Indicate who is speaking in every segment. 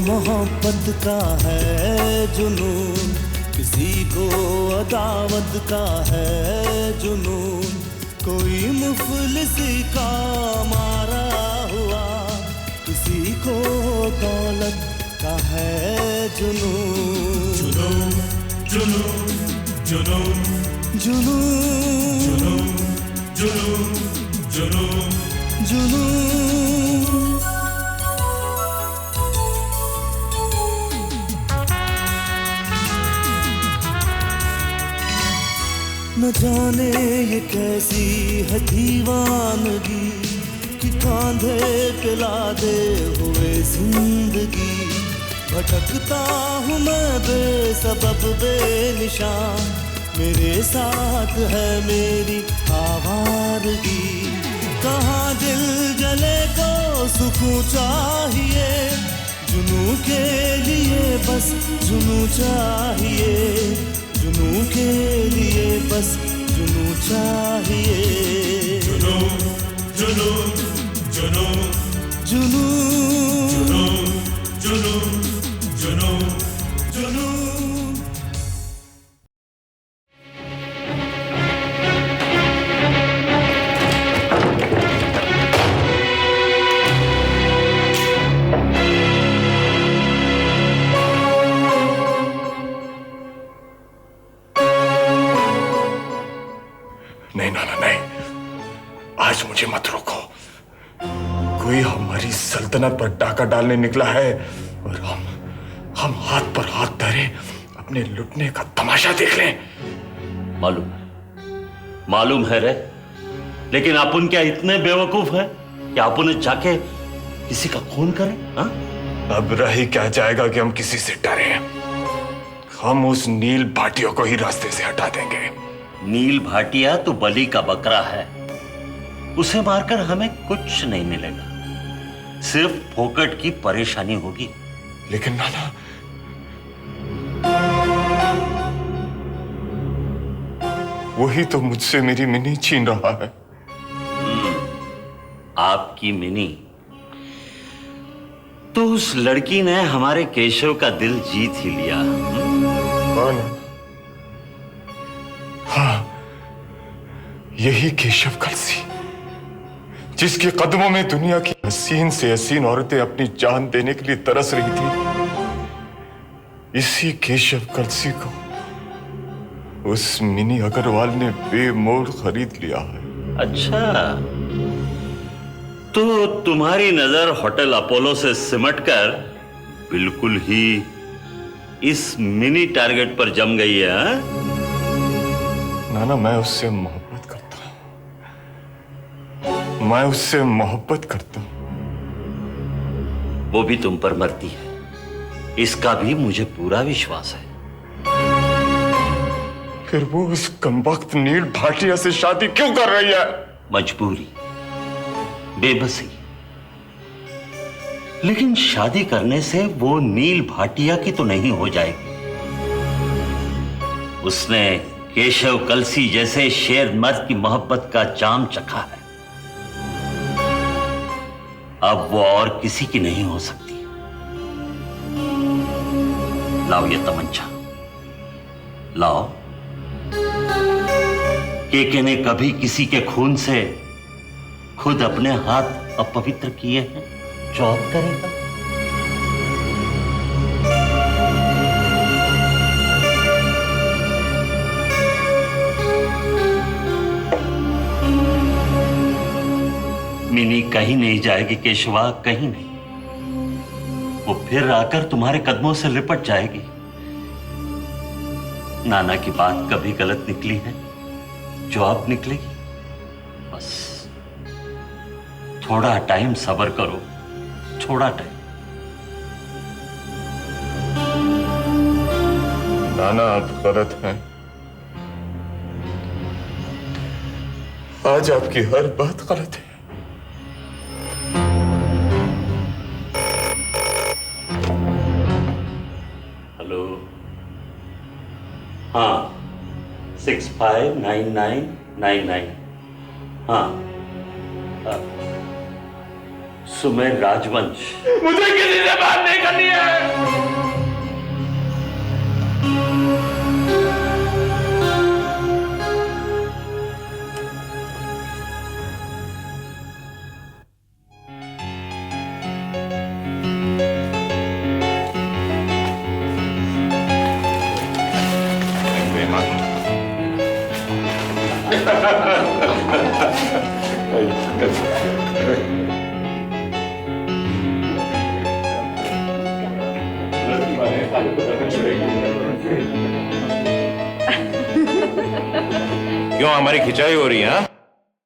Speaker 1: मोहब्बत का है जुनून, किसी को अदावत का है जुनून, कोई मुफलिसी का मारा हुआ, किसी को दौलत का है जुनून।
Speaker 2: जुनून जुनून जुनून
Speaker 1: जुनून
Speaker 2: जुनून जुनून
Speaker 1: जुनून। न जाने ये कैसी है दीवानगी कि कांधे पे लादे हुए जिंदगी, भटकता हूँ मैं बेसबब बेनिशान, मेरे साथ है मेरी आवारगी। कहाँ दिल जले को सुकून चाहिए, जुनून के लिए बस जुनून चाहिए, जुनून के लिए बस जुनून चाहिए।
Speaker 2: जुनून जुनून जुनून
Speaker 1: जुनून
Speaker 2: जुनून जुनून
Speaker 1: जुनून।
Speaker 3: नहीं नाना नहीं, आज मुझे मत रोको। कोई हमारी सल्तनत पर डाका डालने निकला है और हम हाथ पर हाथ धरे अपने लुटने का तमाशा देख लें।
Speaker 4: मालूम है रे, लेकिन अपन क्या इतने बेवकूफ है कि अपन जाके किसी का खून करें? हा?
Speaker 3: अब रह ही क्या जाएगा कि हम किसी से डरे। हम उस नील भाटियों को ही रास्ते से हटा देंगे।
Speaker 4: नील भाटिया तो बलि का बकरा है, उसे मारकर हमें कुछ नहीं मिलेगा, सिर्फ फोकट की परेशानी होगी।
Speaker 3: लेकिन नाना, वही तो मुझसे मेरी मिनी छीन रहा है।
Speaker 4: आपकी मिनी? तो उस लड़की ने हमारे केशव का दिल जीत ही लिया।
Speaker 3: कौन? हाँ, यही केशव कलसी, जिसके कदमों में दुनिया की हसीन से हसीन औरतें अपनी जान देने के लिए तरस रही थी। इसी केशव कलसी को उस मिनी अग्रवाल ने बेमोल खरीद लिया है।
Speaker 4: अच्छा, तो तुम्हारी नजर होटल अपोलो से सिमटकर बिल्कुल ही इस मिनी टारगेट पर जम गई है। हा?
Speaker 3: नाना, मैं उससे मोहब्बत करता हूं, मैं उससे मोहब्बत करता हूं।
Speaker 4: वो भी तुम पर मरती है, इसका भी मुझे पूरा विश्वास है।
Speaker 3: फिर वो उस कमबख्त नील भाटिया से शादी क्यों कर रही है?
Speaker 4: मजबूरी, बेबसी। लेकिन शादी करने से वो नील भाटिया की तो नहीं हो जाएगी। उसने केशव कलसी जैसे शेर मर्द की मोहब्बत का जाम चखा है, अब वो और किसी की नहीं हो सकती। लाओ ये तमंचा, लाओ। केके ने कभी किसी के खून से खुद अपने हाथ अपवित्र किए हैं? जो अब करेगा। मिनी कहीं नहीं जाएगी केशवा, कहीं नहीं। वो फिर आकर तुम्हारे कदमों से लिपट जाएगी। नाना की बात कभी गलत निकली है जो अब निकलेगी। बस थोड़ा टाइम सब्र करो, थोड़ा टाइम।
Speaker 3: नाना, आप गलत हैं। आज आपकी हर बात गलत है।
Speaker 4: हेलो, हाँ, 659999। हाँ, सुमेर राजवंश।
Speaker 3: मुझे किसी से बात नहीं करनी है।
Speaker 5: क्यों हमारी खिंचाई हो रही है? हाँ?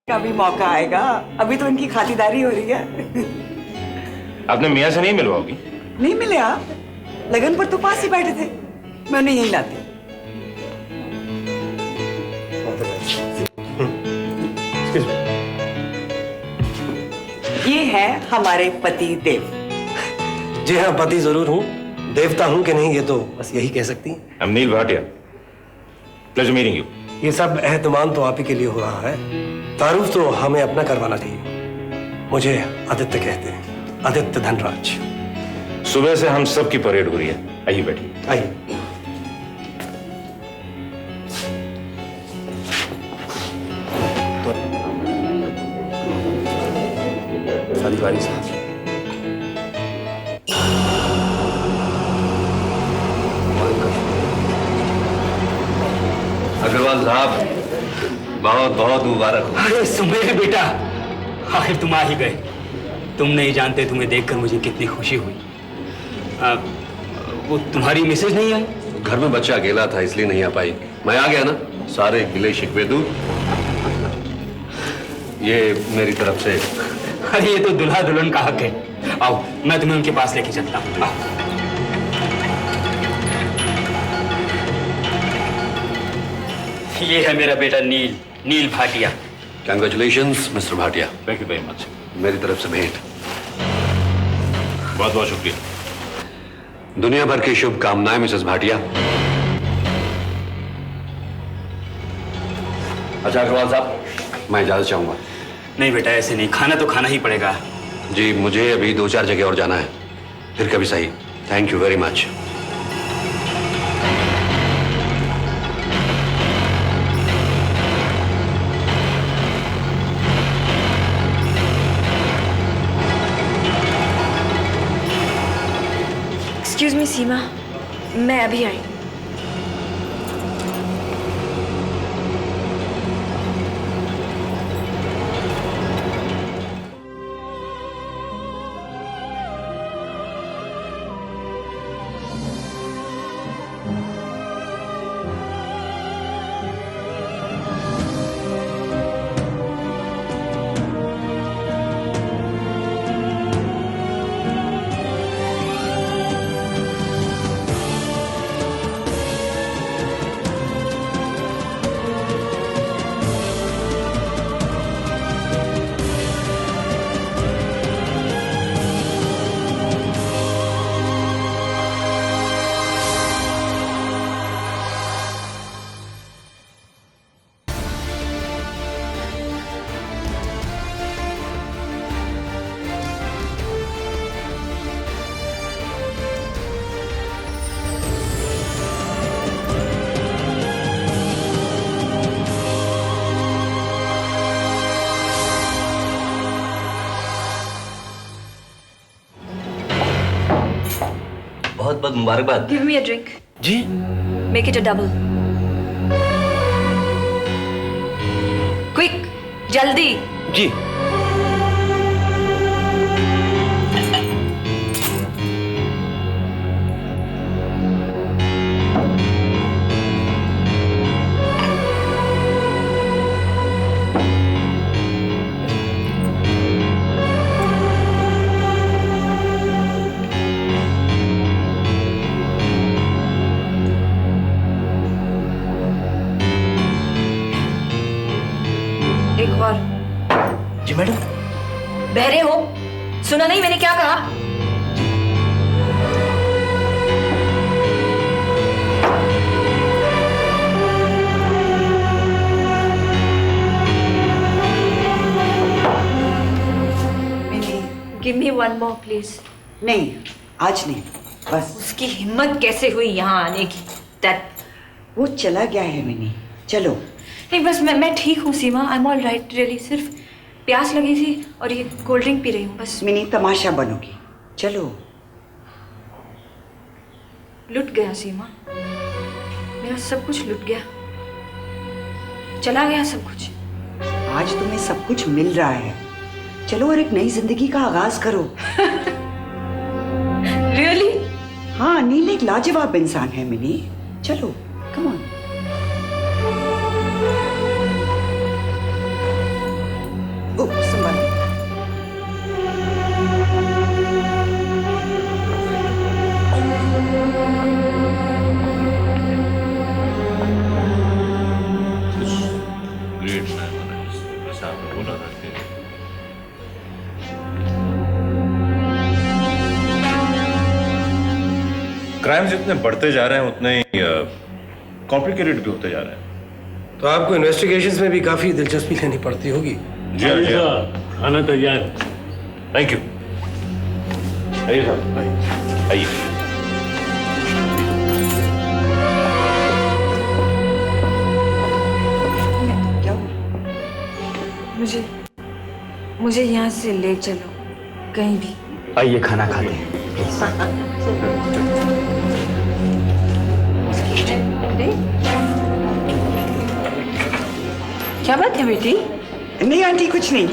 Speaker 6: कभी मौका आएगा, अभी तो इनकी खातिरदारी हो रही है।
Speaker 5: आपने मियाँ से नहीं मिलवाओगी?
Speaker 6: नहीं मिले आप? लगन पर तो पास ही बैठे थे, मैं उन्हें यहीं लाती। ये है हमारे पति देव।
Speaker 7: जी हाँ, पति जरूर हूँ, देवता हूँ कि नहीं ये तो बस यही कह सकती हैं।
Speaker 5: I'm nil Bhatia. Pleasure meeting you.
Speaker 7: ये सब एहतमाम तो आप ही के लिए हो रहा है, तारुफ तो हमें अपना करवाना चाहिए। मुझे आदित्य कहते हैं, आदित्य धनराज।
Speaker 5: सुबह से हम सब की परेड हो रही है, आइए बैठिए।
Speaker 7: आइए। अधिकारी साहब,
Speaker 8: अग्रवाल साहब, बहुत बहुत मुबारक हो।
Speaker 9: अरे सुमेर बेटा, आखिर तुम आ ही गए। तुम नहीं जानते तुम्हें देखकर मुझे कितनी खुशी हुई। वो तुम्हारी मिसेज नहीं आई?
Speaker 8: घर में बच्चा अकेला था इसलिए नहीं आ पाई। मैं आ गया ना, सारे गिले शिकवे दूर। ये मेरी तरफ से।
Speaker 9: अरे ये तो दुल्हा दुल्हन का हक है। आओ, मैं तुम्हें उनके पास लेके चलता हूँ। आओ। ये है मेरा बेटा Neel, Neel Bhatia.
Speaker 8: Congratulations mister Bhatia.
Speaker 5: Thank you very much.
Speaker 8: मेरी तरफ से भेंट।
Speaker 5: बहुत बहुत शुक्रिया।
Speaker 8: दुनिया भर की शुभकामनाएं मिसेस भाटिया। अच्छा अग्रवाल साहब, मैं इजाजत चाहूंगा।
Speaker 9: नहीं बेटा, ऐसे नहीं, खाना तो खाना ही पड़ेगा।
Speaker 8: जी मुझे अभी 2-4 जगह और जाना है, फिर कभी सही। Thank you very much.
Speaker 10: Excuse me Seema, मैं अभी आई।
Speaker 8: बहुत बहुत मुबारकबाद।
Speaker 10: Give me a drink.
Speaker 7: जी
Speaker 10: make it a double. Quick, जल्दी।
Speaker 7: जी।
Speaker 10: एक और।
Speaker 7: जी मैडम।
Speaker 10: बहरे हो? सुना नहीं मैंने क्या कहा? Maybe give one more please.
Speaker 6: नहीं, आज नहीं, बस।
Speaker 10: उसकी हिम्मत कैसे हुई यहाँ आने की? दैट
Speaker 6: वो चला गया है मिनी, चलो।
Speaker 10: नहीं बस मैं ठीक हूँ Seema, I am all right really. सिर्फ प्यास लगी थी और ये कोल्ड ड्रिंक पी रही हूँ बस।
Speaker 6: मिनी तमाशा बनोगी, चलो।
Speaker 10: लुट गया सीमा, मेरा सब कुछ लुट गया, चला गया सब कुछ।
Speaker 6: आज तुम्हें सब कुछ मिल रहा है, चलो और एक नई जिंदगी का आगाज करो।
Speaker 10: रियली?
Speaker 6: हाँ, नील एक लाजवाब इंसान है मिनी, चलो कम ऑन। संभालो।
Speaker 5: ग्रेट मैन, जैसा आपने बोला था कि क्राइम्स जितने बढ़ते जा रहे हैं उतने ही कॉम्प्लिकेटेड भी होते जा रहे हैं।
Speaker 7: तो आपको इन्वेस्टिगेशंस में भी काफी दिलचस्पी लेनी पड़ती होगी।
Speaker 5: जी हाँ, जी हाँ।
Speaker 9: खाना तैयार।
Speaker 5: Thank you. आइए साहब, आइए।
Speaker 6: क्या हुआ?
Speaker 10: मुझे यहाँ से ले चलो कहीं भी।
Speaker 9: आइए खाना खाते हैं।
Speaker 10: क्या बात है बेटी?
Speaker 6: नहीं आंटी, कुछ नहीं।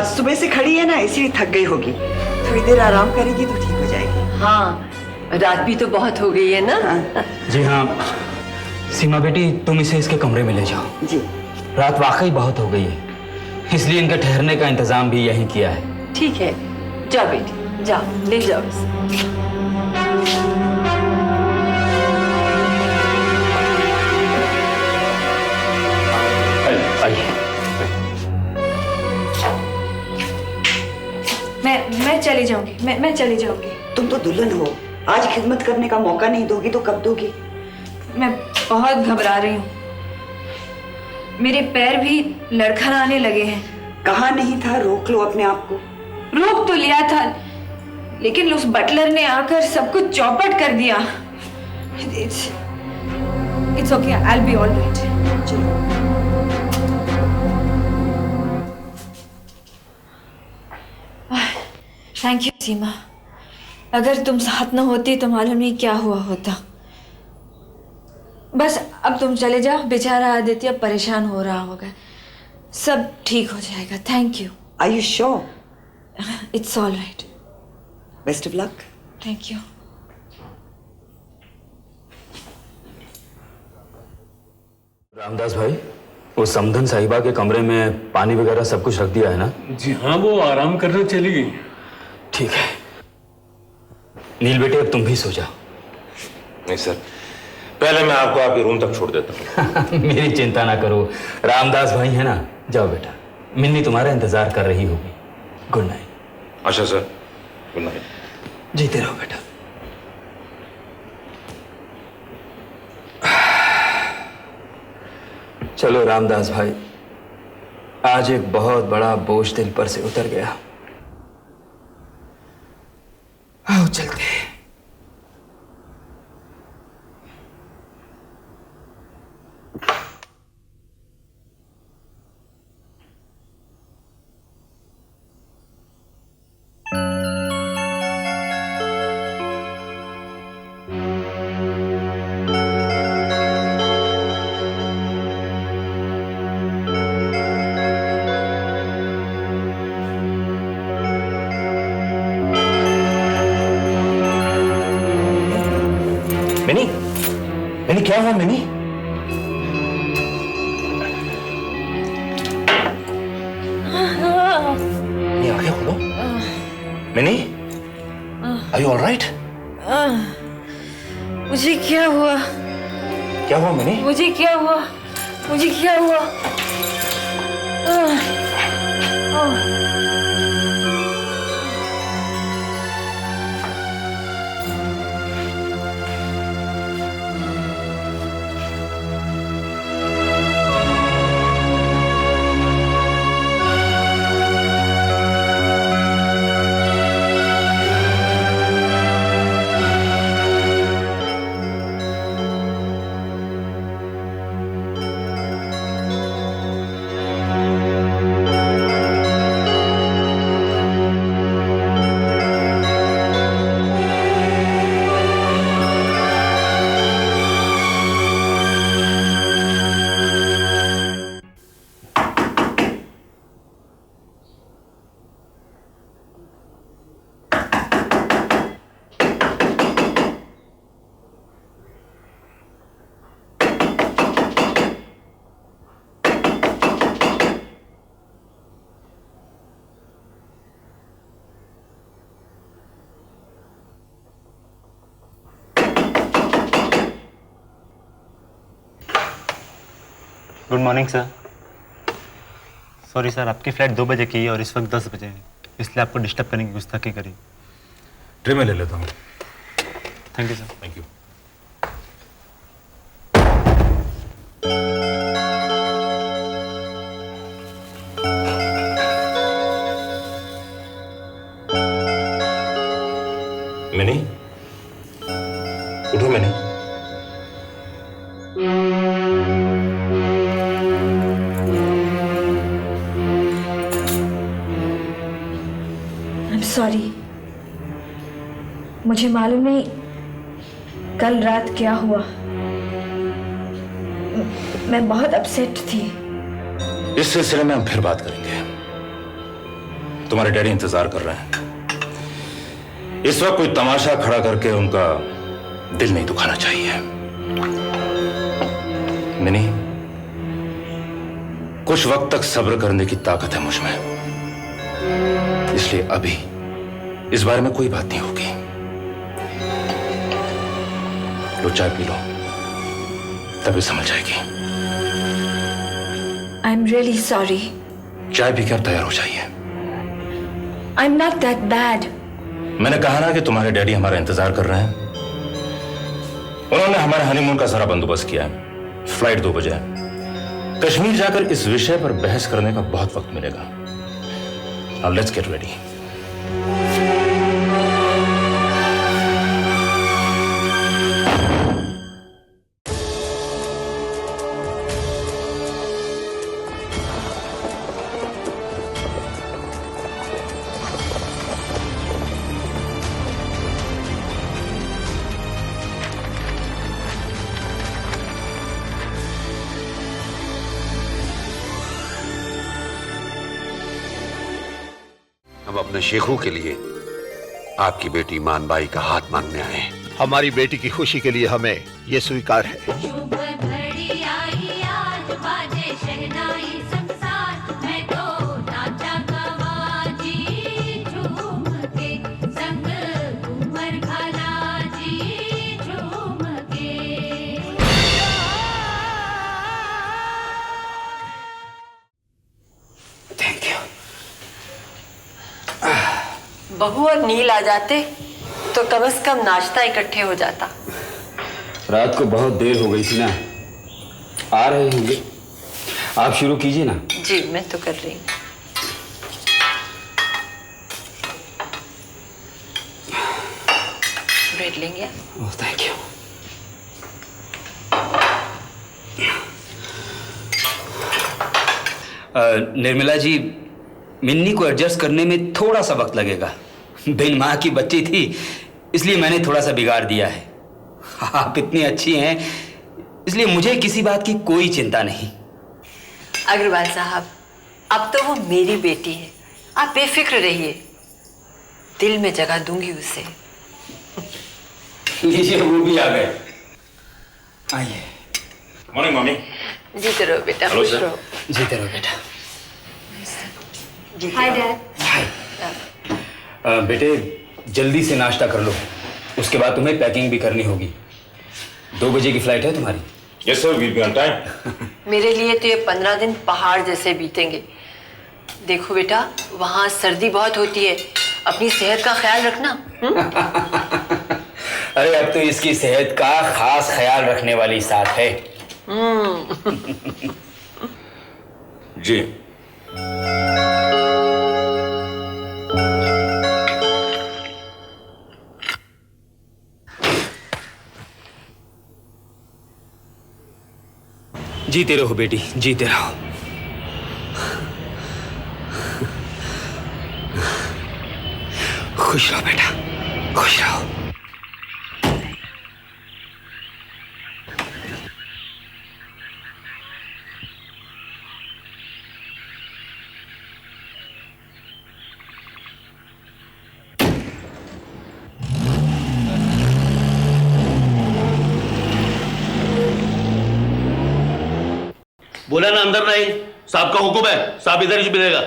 Speaker 6: सुबह से खड़ी है ना, इसलिए थक गई होगी। थोड़ी देर आराम करेगी तो ठीक हो जाएगी।
Speaker 11: हाँ, रात भी तो बहुत हो गई है ना।
Speaker 6: हाँ।
Speaker 9: जी हाँ सीमा बेटी, तुम इसे इसके कमरे में ले जाओ।
Speaker 6: जी।
Speaker 9: रात वाकई बहुत हो गई है, इसलिए इनके ठहरने का इंतजाम भी यहीं किया है।
Speaker 11: ठीक है, जाओ बेटी, जाओ, ले जाओ इसे।
Speaker 9: आइए।
Speaker 10: मैं चली जाऊंगी, मैं चली जाऊंगी।
Speaker 6: तुम तो दुल्हन हो, आज खिदमत करने का मौका नहीं दोगी तो कब दोगी?
Speaker 10: मैं बहुत घबरा रही हूँ, मेरे पैर भी लड़खड़ाने लगे हैं।
Speaker 6: कहा नहीं था रोक लो अपने आप को?
Speaker 10: रोक तो लिया था, लेकिन उस बटलर ने आकर सब कुछ चौपट कर दिया। It's okay, I will be all right.
Speaker 6: चलो।
Speaker 10: थैंक यू सीमा, अगर तुम साथ न होती तो मालूम नहीं क्या हुआ होता। बस अब तुम चले जाओ, बेचारा आदित्य परेशान हो रहा होगा। सब ठीक हो जाएगा। Thank you.
Speaker 6: Are you sure?
Speaker 10: It's all right.
Speaker 6: Best of luck.
Speaker 10: Thank you.
Speaker 9: Ramdas भाई, वो समधन साहिबा के कमरे में पानी वगैरह सब कुछ रख दिया है ना?
Speaker 12: जी हाँ, वो आराम करने चली गई।
Speaker 9: ठीक है। नील बेटे, अब तुम भी सो जाओ।
Speaker 5: नहीं सर, पहले मैं आपको आपके रूम तक छोड़ देता हूँ।
Speaker 9: मेरी चिंता ना करो, रामदास भाई है ना। जाओ बेटा, मिन्नी तुम्हारा इंतजार कर रही होगी। Good night.
Speaker 5: अच्छा सर, गुड नाइट।
Speaker 9: जीते रहो बेटा। चलो रामदास भाई, आज एक बहुत बड़ा बोझ दिल पर से उतर गया। आओ चलते हैं। मिनी, क्या हुआ मिनी? ये आंखें खोलो। Mini, are you alright?
Speaker 10: मुझे क्या हुआ?
Speaker 9: क्या हुआ मिनी?
Speaker 10: मुझे क्या हुआ? मुझे क्या हुआ?
Speaker 13: Good morning sir. Sorry sir, आपकी फ्लाइट 2 बजे की है और इस वक्त 10 बजे है, इसलिए आपको डिस्टर्ब करने की गुस्ताखी करी।
Speaker 5: ट्रे में ले लेता हूँ।
Speaker 13: Thank you sir.
Speaker 5: Thank you. Mini, उठो मिनी।
Speaker 10: I'm sorry। मुझे मालूम नहीं कल रात क्या हुआ। मैं बहुत अपसेट थी।
Speaker 5: इस सिलसिले में हम फिर बात करेंगे। तुम्हारे डैडी इंतजार कर रहे हैं। इस वक्त कोई तमाशा खड़ा करके उनका दिल नहीं दुखाना चाहिए। मिनी, कुछ वक्त तक सब्र करने की ताकत है मुझ में, इसलिए अभी इस बारे में कोई बात नहीं होगी। लो चाय पी लो, तभी समझ जाएगी।
Speaker 10: I'm really sorry।
Speaker 5: चाय पीकर तैयार हो जाइए।
Speaker 10: I'm not that bad।
Speaker 5: मैंने कहा ना कि तुम्हारे डैडी हमारा इंतजार कर रहे हैं। उन्होंने हमारे हनीमून का सारा बंदोबस्त किया है। फ्लाइट 2 बजे है। कश्मीर जाकर इस विषय पर बहस करने का बहुत वक्त मिलेगा। Now let's get ready।
Speaker 8: हम अपने शेखू के लिए आपकी बेटी मानबाई का हाथ मांगने आए हैं।
Speaker 14: हमारी बेटी की खुशी के लिए हमें ये स्वीकार है।
Speaker 11: बहू और नील आ जाते तो कम से कम नाश्ता इकट्ठे हो जाता।
Speaker 9: रात को बहुत देर हो गई थी ना, आ रहे होंगे। आप शुरू कीजिए ना।
Speaker 11: जी मैं तो कर रही हूँ। ब्रेड लेंगे?
Speaker 9: Oh thank you. Nirmala ji, Minni को एडजस्ट करने में थोड़ा सा वक्त लगेगा। बिन माँ की बच्ची थी, इसलिए मैंने थोड़ा सा बिगाड़ दिया है। आप इतनी अच्छी हैं, इसलिए मुझे किसी बात की कोई चिंता नहीं।
Speaker 11: अग्रवाल साहब, अब तो वो मेरी बेटी है, आप बेफिक्र रहिए। दिल में जगह दूंगी उसे।
Speaker 9: लीजिए, वो भी आ गए। आइए।
Speaker 5: Morning mummy.
Speaker 11: जीते रहो बेटा, खुश रहो।
Speaker 9: जीते रहो बेटा।
Speaker 10: Hi dad.
Speaker 9: हाय। बेटे, जल्दी से नाश्ता कर लो, उसके बाद तुम्हें पैकिंग भी करनी होगी। 2 बजे की फ्लाइट है तुम्हारी।
Speaker 5: Yes sir, will be on time.
Speaker 11: मेरे लिए तो ये 15 दिन पहाड़ जैसे बीतेंगे। देखो बेटा, वहाँ सर्दी बहुत होती है, अपनी सेहत का ख्याल रखना।
Speaker 9: अरे अब तो इसकी सेहत का खास ख्याल रखने वाली साथ है।
Speaker 5: जी।
Speaker 9: जीते रहो बेटी, जीते रहो। खुश रहो बेटा, खुश रहो।
Speaker 15: बोला ना अंदर नहीं, साहब का हुक्म है, साहब इधर ही मिलेगा।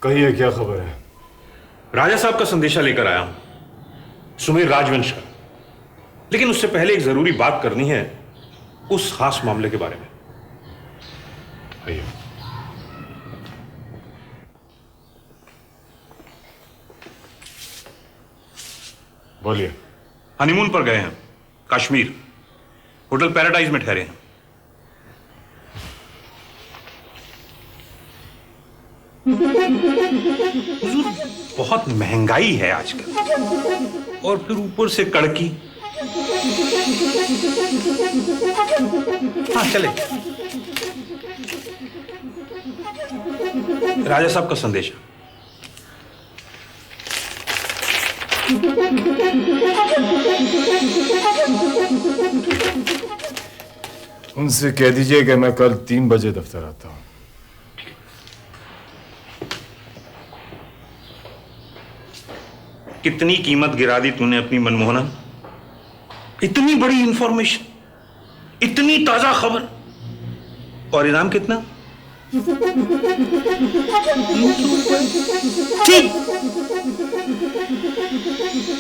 Speaker 3: कहिए, क्या खबर है?
Speaker 5: राजा साहब का संदेशा लेकर आया हूं।
Speaker 16: सुमेर राजवंश का। लेकिन उससे पहले एक जरूरी बात करनी है उस खास मामले के बारे में। आइए।
Speaker 3: बोलिए।
Speaker 16: हनीमून पर गए हैं कश्मीर, होटल पैराडाइज में ठहरे हैं। हुजूर, बहुत महंगाई है आजकल और फिर ऊपर से कड़की। हाँ चले। राजा साहब का संदेश।
Speaker 3: उनसे कह दीजिए कि मैं कल 3 बजे दफ्तर आता हूं।
Speaker 16: कितनी कीमत गिरा दी तूने अपनी मनमोहना। इतनी बड़ी इंफॉर्मेशन, इतनी ताजा खबर, और इनाम कितना?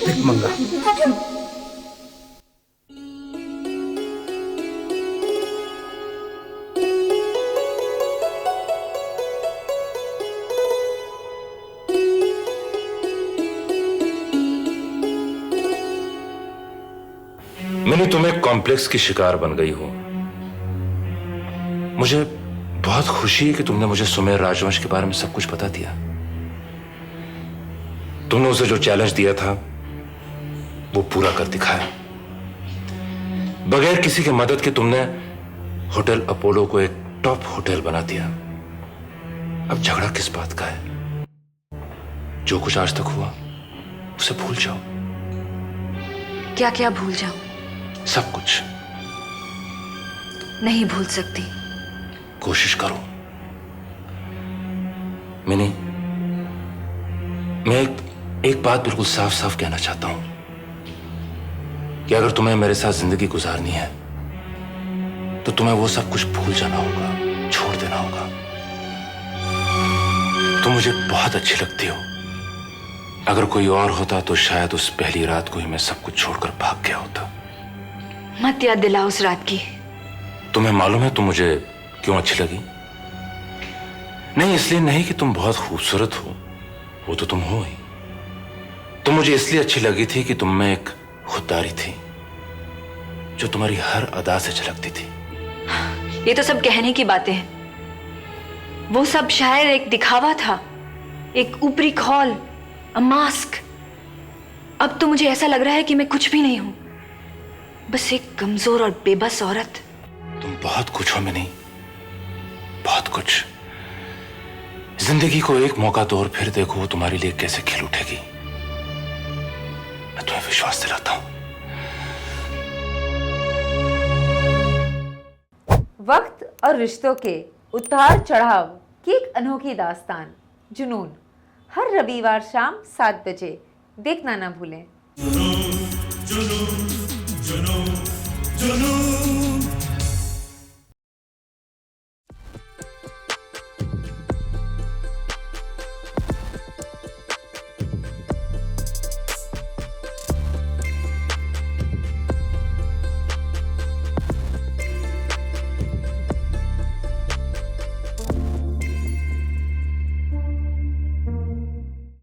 Speaker 16: भिखमंगा।
Speaker 5: मैंने तुम्हें कॉम्प्लेक्स की शिकार बन गई हो। मुझे बहुत खुशी है कि तुमने मुझे सुमेर राजवंश के बारे में सब कुछ बता दिया। तुमने उसे जो चैलेंज दिया था वो पूरा कर दिखाया। बगैर किसी की मदद के तुमने होटल अपोलो को एक टॉप होटल बना दिया। अब झगड़ा किस बात का है? जो कुछ आज तक हुआ उसे भूल जाओ।
Speaker 10: क्या क्या भूल जाऊं?
Speaker 5: सब कुछ।
Speaker 10: नहीं भूल सकती।
Speaker 5: कोशिश करो मिनी। मैं एक बात बिल्कुल साफ साफ कहना चाहता हूं कि अगर तुम्हें मेरे साथ जिंदगी गुजारनी है तो तुम्हें वो सब कुछ भूल जाना होगा, छोड़ देना होगा। तुम मुझे बहुत अच्छी लगती हो। अगर कोई और होता तो शायद उस पहली रात को ही मैं सब कुछ छोड़कर भाग गया होता।
Speaker 10: मत याद दिलाओ उस रात की।
Speaker 5: तुम्हें मालूम है तुम मुझे क्यों अच्छी लगी? नहीं, इसलिए नहीं कि तुम बहुत खूबसूरत हो, वो तो तुम हो ही। तुम मुझे इसलिए अच्छी लगी थी कि तुम में एक खुददारी थी जो तुम्हारी हर अदा से झलकती थी।
Speaker 10: ये तो सब कहने की बातें हैं। वो सब शायद एक दिखावा था, एक ऊपरी खौल, अ मास्क। अब तो मुझे ऐसा लग रहा है कि मैं कुछ भी नहीं हूं, बस एक कमजोर और बेबस औरत।
Speaker 5: तुम बहुत कुछ हो मिनी, बहुत कुछ। जिंदगी को एक मौका दो और फिर देखो वो तुम्हारे लिए कैसे खिल उठेगी। मैं तुम्हें विश्वास दिलाता हूं।
Speaker 17: वक्त और रिश्तों के उतार चढ़ाव की एक अनोखी दास्तान, जुनून, हर रविवार शाम 7 बजे देखना ना भूलें।
Speaker 1: जुनून, जुनून, जुनून।